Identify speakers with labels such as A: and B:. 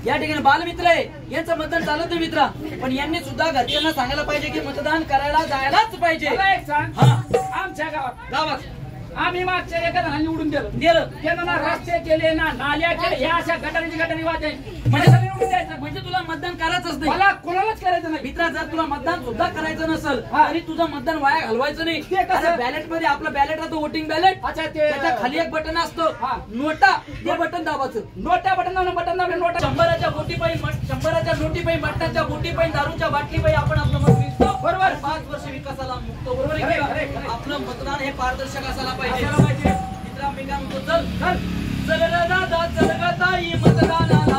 A: या ठिकाणी बालमित्र आहे, यांचं मतदान चालत नाही मित्रा, पण यांनी सुद्धा घरच्यांना सांगायला पाहिजे की मतदान करायला जायलाच पाहिजे.
B: आमच्या गावात आम्ही मागच्या एका जणांनी निवडून दिलं त्यानं ना रस्ते केले ना नाल्या केले, ह्या अशा गटारी वाटे
A: म्हणजे तुला मतदान करायचंच नाही,
B: मला कोणालाच करायचं नाही
A: मित्रा. जर तुला मतदान सुद्धा करायचं नसेल आणि तुझं मतदान वाया घालवायचं नाही, ते कसं बॅलेट मध्ये आपलं बॅलेट राहतं, वोटिंग बॅलेट.
B: अच्छा,
A: त्याच्या खाली एक बटन असतं नोटा, ते बटन दाबायचं.
B: नोटा बटन दाबले नोटा
A: 100च्या बोटी पायी 100च्या नोटी पायी मटणाच्या बोटी पायी दारूच्या बाटली पायी आपण आपलं मत विकतो. बरोबर. 5 वर्ष विकासाला मुक्त. बरोबर आहे. आपलं मतदान हे पारदर्शक असायला पाहिजे. मित्रा मी काय म्हणतो, चल चल चल दादा चल ग ताई मतदानाला.